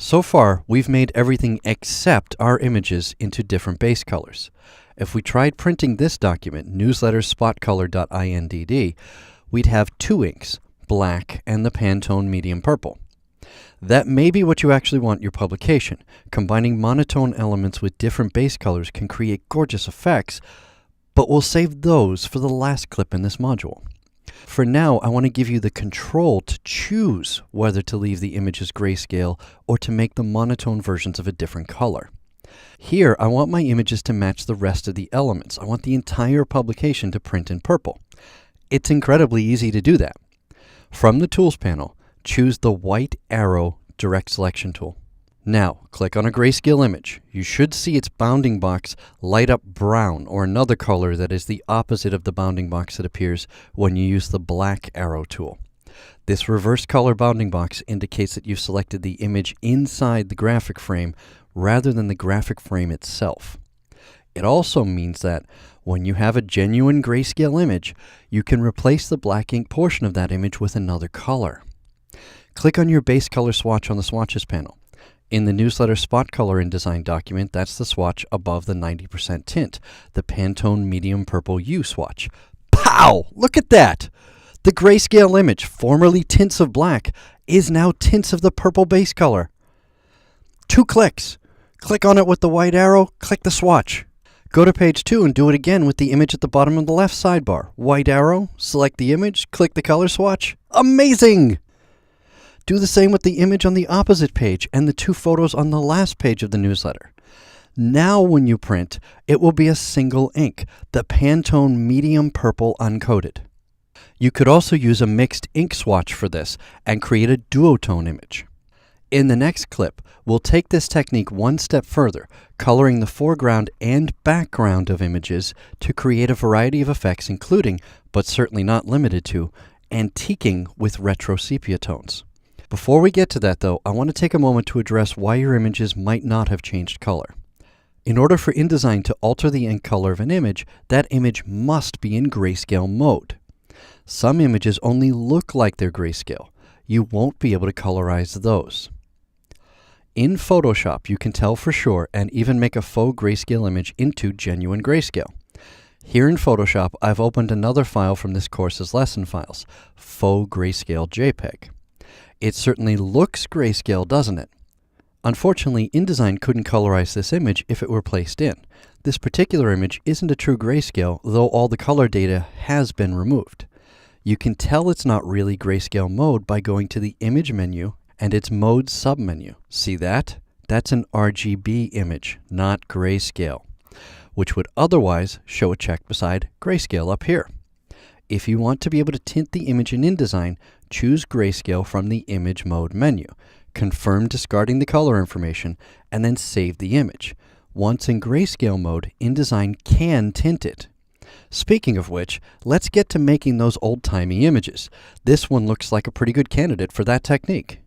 So far, we've made everything except our images into different base colors. If we tried printing this document, newsletterspotcolor.indd, we'd have two inks, black and the Pantone medium purple. That may be what you actually want in your publication. Combining monotone elements with different base colors can create gorgeous effects, but we'll save those for the last clip in this module. For now, I want to give you the control to choose whether to leave the images grayscale or to make the monotone versions of a different color. Here, I want my images to match the rest of the elements. I want the entire publication to print in purple. It's incredibly easy to do that. From the Tools panel, choose the white arrow direct selection tool. Now, click on a grayscale image. You should see its bounding box light up brown, or another color that is the opposite of the bounding box that appears when you use the black arrow tool. This reverse color bounding box indicates that you've selected the image inside the graphic frame rather than the graphic frame itself. It also means that when you have a genuine grayscale image, you can replace the black ink portion of that image with another color. Click on your base color swatch on the Swatches panel. In the Newsletter Spot Color InDesign document, that's the swatch above the 90% tint, the Pantone Medium Purple U swatch. Pow! Look at that! The grayscale image, formerly tints of black, is now tints of the purple base color. 2 clicks. Click on it with the white arrow, click the swatch. Go to page 2 and do it again with the image at the bottom of the left sidebar. White arrow, select the image, click the color swatch. Amazing! Do the same with the image on the opposite page and the 2 photos on the last page of the newsletter. Now when you print, it will be a single ink, the Pantone Medium Purple Uncoated. You could also use a mixed ink swatch for this and create a duotone image. In the next clip, we'll take this technique one step further, coloring the foreground and background of images to create a variety of effects including, but certainly not limited to, antiquing with retro sepia tones. Before we get to that though, I want to take a moment to address why your images might not have changed color. In order for InDesign to alter the ink color of an image, that image must be in grayscale mode. Some images only look like they're grayscale. You won't be able to colorize those. In Photoshop, you can tell for sure and even make a faux grayscale image into genuine grayscale. Here in Photoshop, I've opened another file from this course's lesson files, faux grayscale JPEG. It certainly looks grayscale, doesn't it? Unfortunately, InDesign couldn't colorize this image if it were placed in. This particular image isn't a true grayscale, though all the color data has been removed. You can tell it's not really grayscale mode by going to the Image menu and its Mode submenu. See that? That's an RGB image, not grayscale, which would otherwise show a check beside grayscale up here. If you want to be able to tint the image in InDesign, choose grayscale from the Image Mode menu. Confirm discarding the color information, and then save the image. Once in grayscale mode, InDesign can tint it. Speaking of which, let's get to making those old-timey images. This one looks like a pretty good candidate for that technique.